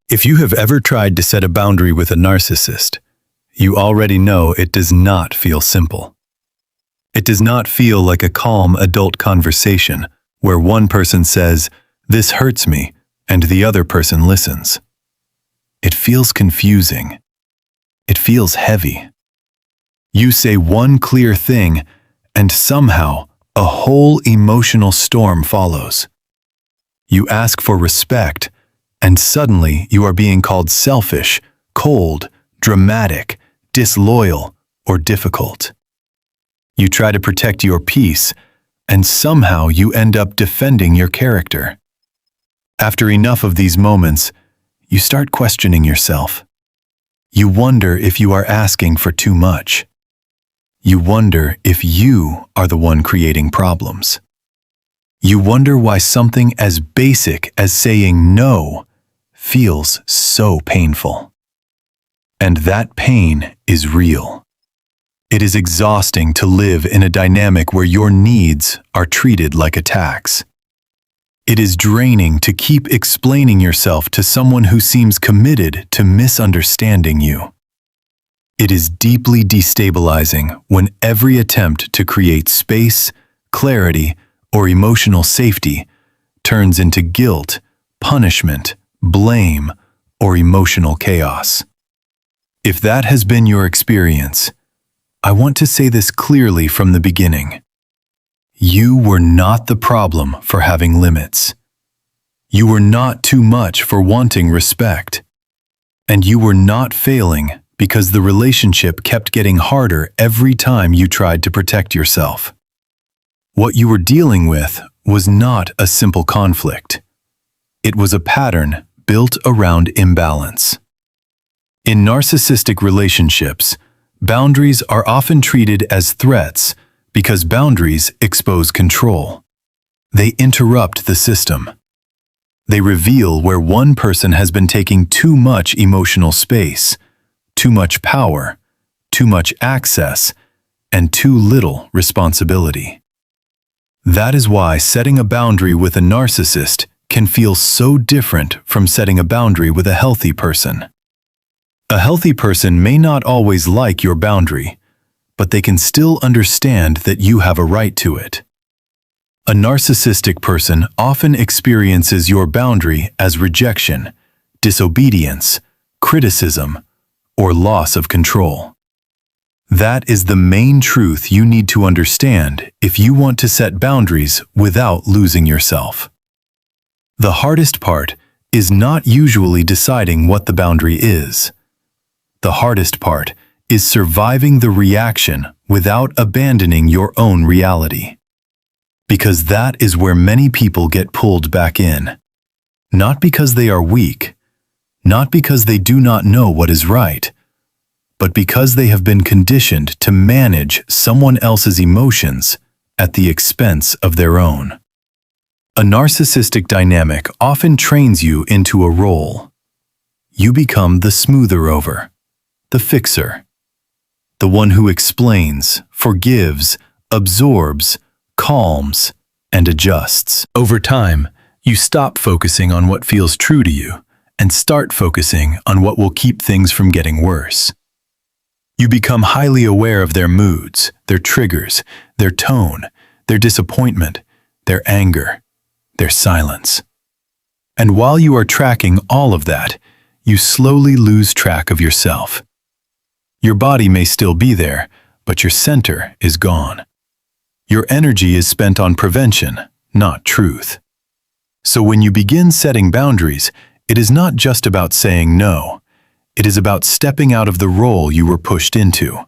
If you have ever tried to set a boundary with a narcissist, you already know it does not feel simple. It does not feel like a calm adult conversation where one person says, "This hurts me," and the other person listens. It feels confusing. It feels heavy. You say one clear thing, and somehow a whole emotional storm follows. You ask for respect, and suddenly you are being called selfish, cold, dramatic, disloyal, or difficult. You try to protect your peace, and somehow you end up defending your character. After enough of these moments, you start questioning yourself. You wonder if you are asking for too much. You wonder if you are the one creating problems. You wonder why something as basic as saying no feels so painful. And that pain is real. It is exhausting to live in a dynamic where your needs are treated like attacks. It is draining to keep explaining yourself to someone who seems committed to misunderstanding you. It is deeply destabilizing when every attempt to create space, clarity, or emotional safety turns into guilt, punishment, blame, or emotional chaos. If that has been your experience, I want to say this clearly from the beginning. You were not the problem for having limits. You were not too much for wanting respect. And you were not failing because the relationship kept getting harder every time you tried to protect yourself. What you were dealing with was not a simple conflict. It was a pattern built around imbalance. In narcissistic relationships, boundaries are often treated as threats because boundaries expose control. They interrupt the system. They reveal where one person has been taking too much emotional space, too much power, too much access, and too little responsibility. That is why setting a boundary with a narcissist can feel so different from setting a boundary with a healthy person. A healthy person may not always like your boundary, but they can still understand that you have a right to it. A narcissistic person often experiences your boundary as rejection, disobedience, criticism, or loss of control. That is the main truth you need to understand if you want to set boundaries without losing yourself. The hardest part is not usually deciding what the boundary is. The hardest part is surviving the reaction without abandoning your own reality. Because that is where many people get pulled back in. Not because they are weak, not because they do not know what is right, but because they have been conditioned to manage someone else's emotions at the expense of their own. A narcissistic dynamic often trains you into a role. You become the smoother-over, the fixer, the one who explains, forgives, absorbs, calms, and adjusts. Over time, you stop focusing on what feels true to you and start focusing on what will keep things from getting worse. You become highly aware of their moods, their triggers, their tone, their disappointment, their anger, their silence. And while you are tracking all of that, you slowly lose track of yourself. Your body may still be there, but your center is gone. Your energy is spent on prevention, not truth. So when you begin setting boundaries, it is not just about saying no. It is about stepping out of the role you were pushed into.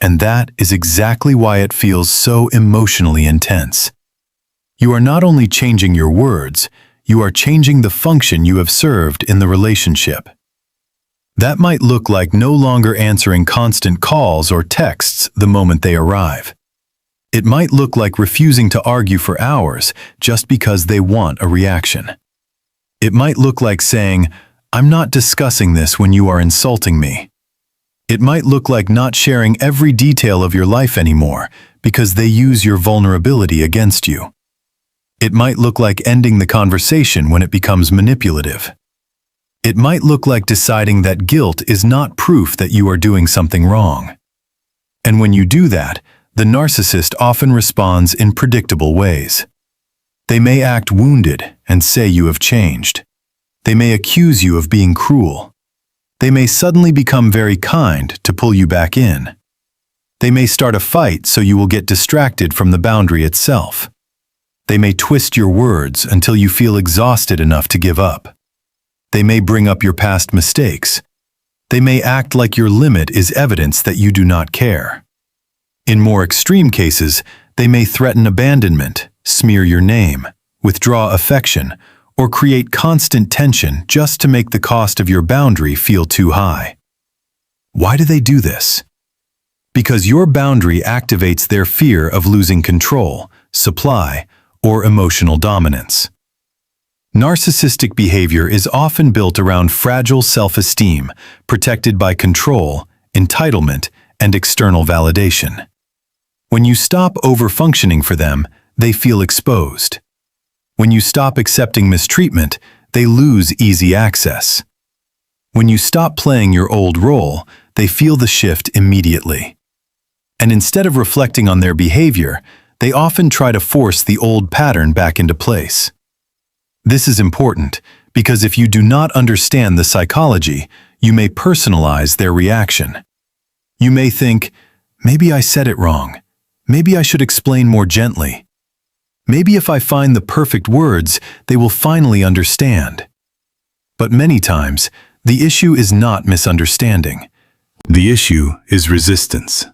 And that is exactly why it feels so emotionally intense. You are not only changing your words, you are changing the function you have served in the relationship. That might look like no longer answering constant calls or texts the moment they arrive. It might look like refusing to argue for hours just because they want a reaction. It might look like saying, "I'm not discussing this when you are insulting me." It might look like not sharing every detail of your life anymore because they use your vulnerability against you. It might look like ending the conversation when it becomes manipulative. It might look like deciding that guilt is not proof that you are doing something wrong. And when you do that, the narcissist often responds in predictable ways. They may act wounded and say you have changed. They may accuse you of being cruel. They may suddenly become very kind to pull you back in. They may start a fight so you will get distracted from the boundary itself. They may twist your words until you feel exhausted enough to give up. They may bring up your past mistakes. They may act like your limit is evidence that you do not care. In more extreme cases, they may threaten abandonment, smear your name, withdraw affection, or create constant tension just to make the cost of your boundary feel too high. Why do they do this? Because your boundary activates their fear of losing control, supply, or emotional dominance. Narcissistic behavior is often built around fragile self-esteem, protected by control, entitlement, and external validation. When you stop over-functioning for them, they feel exposed. When you stop accepting mistreatment, they lose easy access. When you stop playing your old role, they feel the shift immediately. And instead of reflecting on their behavior, they often try to force the old pattern back into place. This is important because if you do not understand the psychology, you may personalize their reaction. You may think, maybe I said it wrong. Maybe I should explain more gently. Maybe if I find the perfect words, they will finally understand. But many times, the issue is not misunderstanding. The issue is resistance.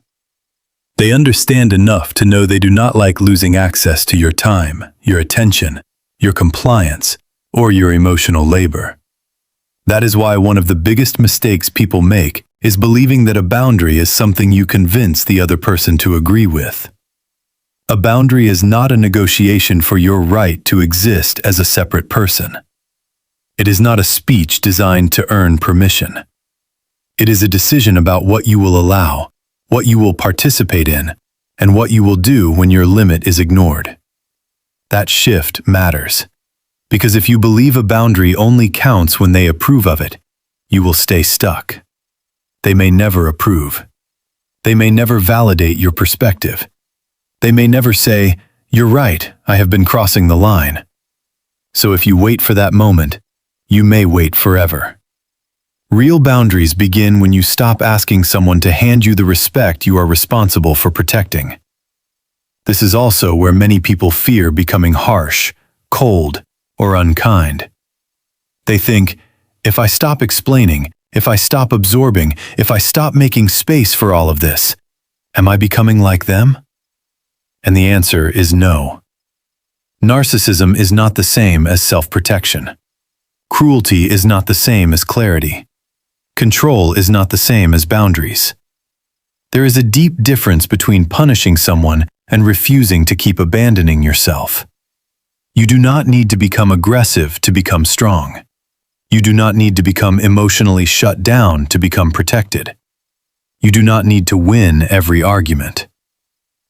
They understand enough to know they do not like losing access to your time, your attention, your compliance, or your emotional labor. That is why one of the biggest mistakes people make is believing that a boundary is something you convince the other person to agree with. A boundary is not a negotiation for your right to exist as a separate person. It is not a speech designed to earn permission. It is a decision about what you will allow, what you will participate in, and what you will do when your limit is ignored. That shift matters, because if you believe a boundary only counts when they approve of it, you will stay stuck. They may never approve. They may never validate your perspective. They may never say, "You're right, I have been crossing the line." So if you wait for that moment, you may wait forever. Real boundaries begin when you stop asking someone to hand you the respect you are responsible for protecting. This is also where many people fear becoming harsh, cold, or unkind. They think, if I stop explaining, if I stop absorbing, if I stop making space for all of this, am I becoming like them? And the answer is no. Narcissism is not the same as self-protection. Cruelty is not the same as clarity. Control is not the same as boundaries. There is a deep difference between punishing someone and refusing to keep abandoning yourself. You do not need to become aggressive to become strong. You do not need to become emotionally shut down to become protected. You do not need to win every argument.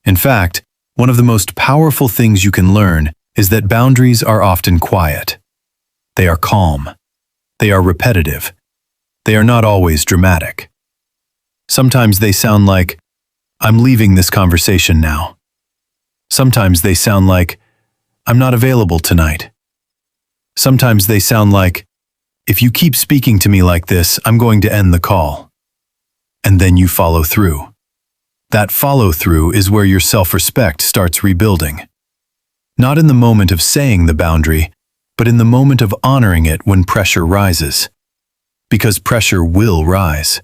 In fact, one of the most powerful things you can learn is that boundaries are often quiet. They are calm. They are repetitive. They are not always dramatic. Sometimes they sound like, "I'm leaving this conversation now." Sometimes they sound like, "I'm not available tonight." Sometimes they sound like, "If you keep speaking to me like this, I'm going to end the call." And then you follow through. That follow-through is where your self-respect starts rebuilding. Not in the moment of saying the boundary, but in the moment of honoring it when pressure rises. Because pressure will rise.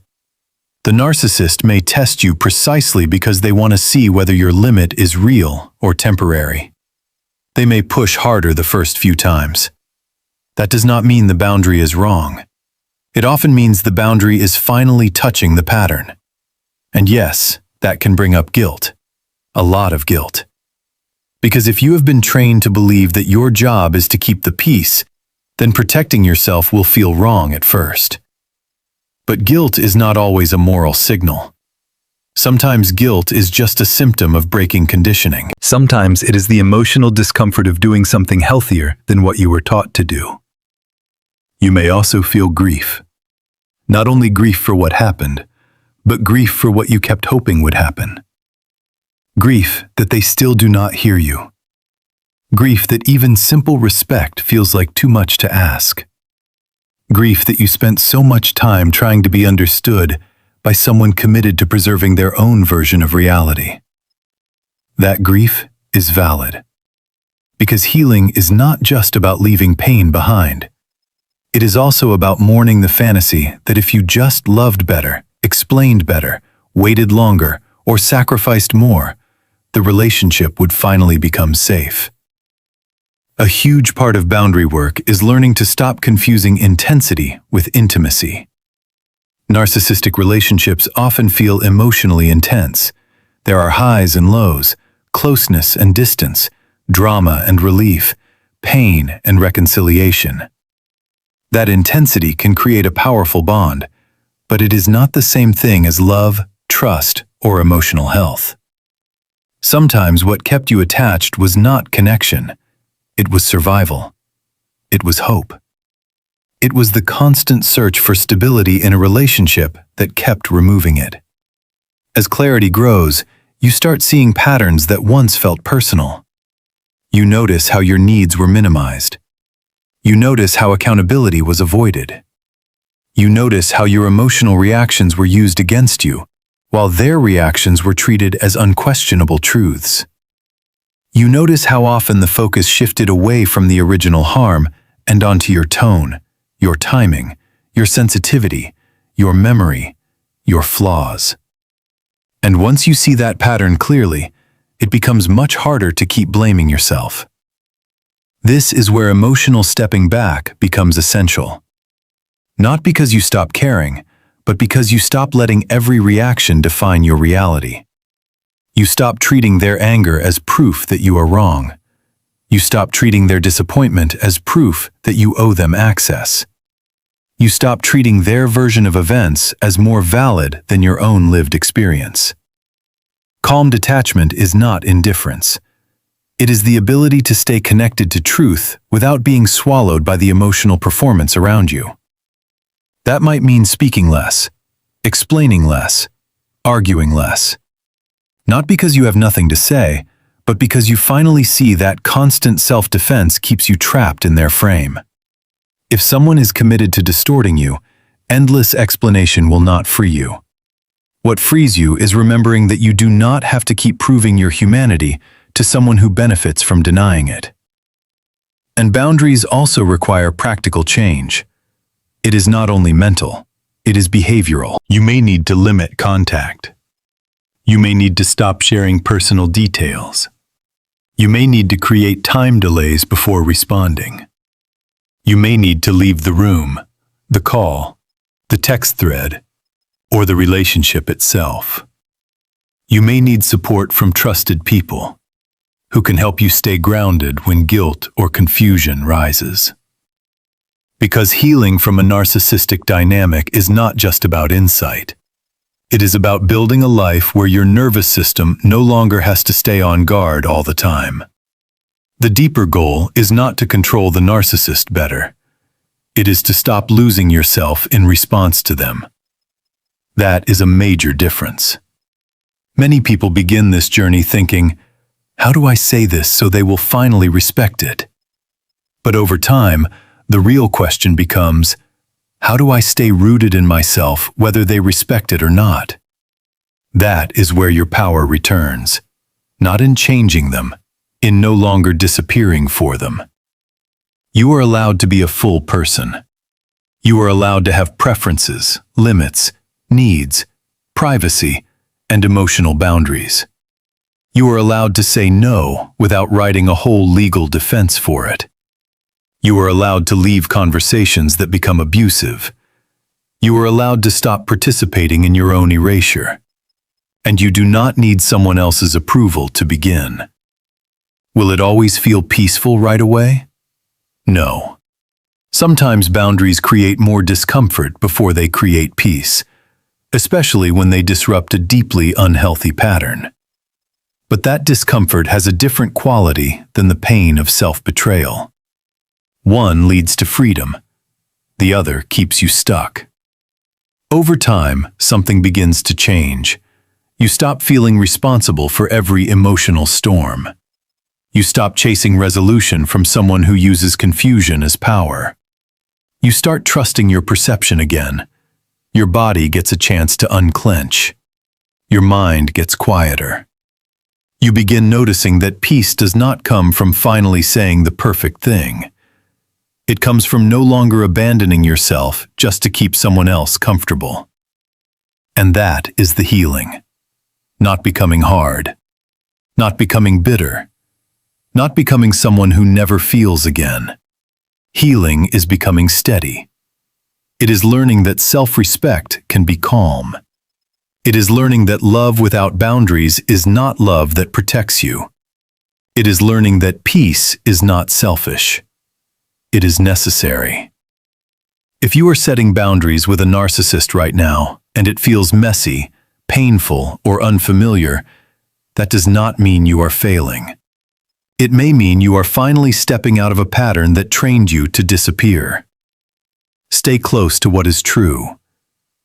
The narcissist may test you precisely because they want to see whether your limit is real or temporary. They may push harder the first few times. That does not mean the boundary is wrong. It often means the boundary is finally touching the pattern. And yes, that can bring up guilt. A lot of guilt. Because if you have been trained to believe that your job is to keep the peace, then protecting yourself will feel wrong at first. But guilt is not always a moral signal. Sometimes guilt is just a symptom of breaking conditioning. Sometimes it is the emotional discomfort of doing something healthier than what you were taught to do. You may also feel grief. Not only grief for what happened, but grief for what you kept hoping would happen. Grief that they still do not hear you. Grief that even simple respect feels like too much to ask. Grief that you spent so much time trying to be understood by someone committed to preserving their own version of reality. That grief is valid. Because healing is not just about leaving pain behind. It is also about mourning the fantasy that if you just loved better, explained better, waited longer, or sacrificed more, the relationship would finally become safe. A huge part of boundary work is learning to stop confusing intensity with intimacy. Narcissistic relationships often feel emotionally intense. There are highs and lows, closeness and distance, drama and relief, pain and reconciliation. That intensity can create a powerful bond, but it is not the same thing as love, trust, or emotional health. Sometimes what kept you attached was not connection. It was survival. It was hope. It was the constant search for stability in a relationship that kept removing it. As clarity grows, you start seeing patterns that once felt personal. You notice how your needs were minimized. You notice how accountability was avoided. You notice how your emotional reactions were used against you, while their reactions were treated as unquestionable truths. You notice how often the focus shifted away from the original harm and onto your tone, your timing, your sensitivity, your memory, your flaws. And once you see that pattern clearly, it becomes much harder to keep blaming yourself. This is where emotional stepping back becomes essential. Not because you stop caring, but because you stop letting every reaction define your reality. You stop treating their anger as proof that you are wrong. You stop treating their disappointment as proof that you owe them access. You stop treating their version of events as more valid than your own lived experience. Calm detachment is not indifference. It is the ability to stay connected to truth without being swallowed by the emotional performance around you. That might mean speaking less, explaining less, arguing less. Not because you have nothing to say, but because you finally see that constant self-defense keeps you trapped in their frame. If someone is committed to distorting you, endless explanation will not free you. What frees you is remembering that you do not have to keep proving your humanity to someone who benefits from denying it. And boundaries also require practical change. It is not only mental, it is behavioral. You may need to limit contact. You may need to stop sharing personal details. You may need to create time delays before responding. You may need to leave the room, the call, the text thread, or the relationship itself. You may need support from trusted people who can help you stay grounded when guilt or confusion rises. Because healing from a narcissistic dynamic is not just about insight. It is about building a life where your nervous system no longer has to stay on guard all the time. The deeper goal is not to control the narcissist better. It is to stop losing yourself in response to them. That is a major difference. Many people begin this journey thinking, how do I say this so they will finally respect it? But over time, the real question becomes, how do I stay rooted in myself whether they respect it or not? That is where your power returns, not in changing them, in no longer disappearing for them. You are allowed to be a full person. You are allowed to have preferences, limits, needs, privacy, and emotional boundaries. You are allowed to say no without writing a whole legal defense for it. You are allowed to leave conversations that become abusive. You are allowed to stop participating in your own erasure. And you do not need someone else's approval to begin. Will it always feel peaceful right away? No. Sometimes boundaries create more discomfort before they create peace, especially when they disrupt a deeply unhealthy pattern. But that discomfort has a different quality than the pain of self-betrayal. One leads to freedom. The other keeps you stuck. Over time, something begins to change. You stop feeling responsible for every emotional storm. You stop chasing resolution from someone who uses confusion as power. You start trusting your perception again. Your body gets a chance to unclench. Your mind gets quieter. You begin noticing that peace does not come from finally saying the perfect thing. It comes from no longer abandoning yourself just to keep someone else comfortable. And that is the healing. Not becoming hard. Not becoming bitter. Not becoming someone who never feels again. Healing is becoming steady. It is learning that self-respect can be calm. It is learning that love without boundaries is not love that protects you. It is learning that peace is not selfish. It is necessary. If you are setting boundaries with a narcissist right now, and it feels messy, painful, or unfamiliar, that does not mean you are failing. It may mean you are finally stepping out of a pattern that trained you to disappear. Stay close to what is true.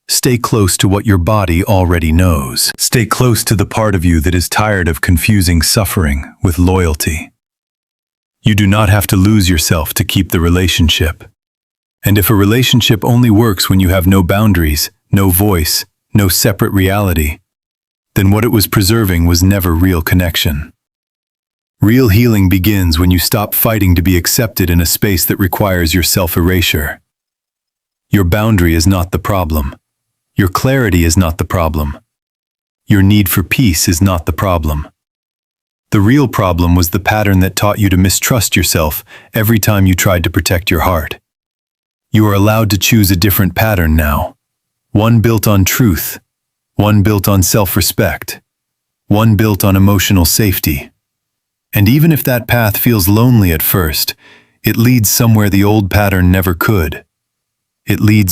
Stay close to what your body already knows. Stay close to the part of you that is tired of confusing suffering with loyalty. You do not have to lose yourself to keep the relationship. And if a relationship only works when you have no boundaries, no voice, no separate reality, then what it was preserving was never real connection. Real healing begins when you stop fighting to be accepted in a space that requires your self-erasure. Your boundary is not the problem. Your clarity is not the problem. Your need for peace is not the problem. The real problem was the pattern that taught you to mistrust yourself every time you tried to protect your heart. You are allowed to choose a different pattern now. One built on truth. One built on self-respect. One built on emotional safety. And even if that path feels lonely at first, it leads somewhere the old pattern never could. It leads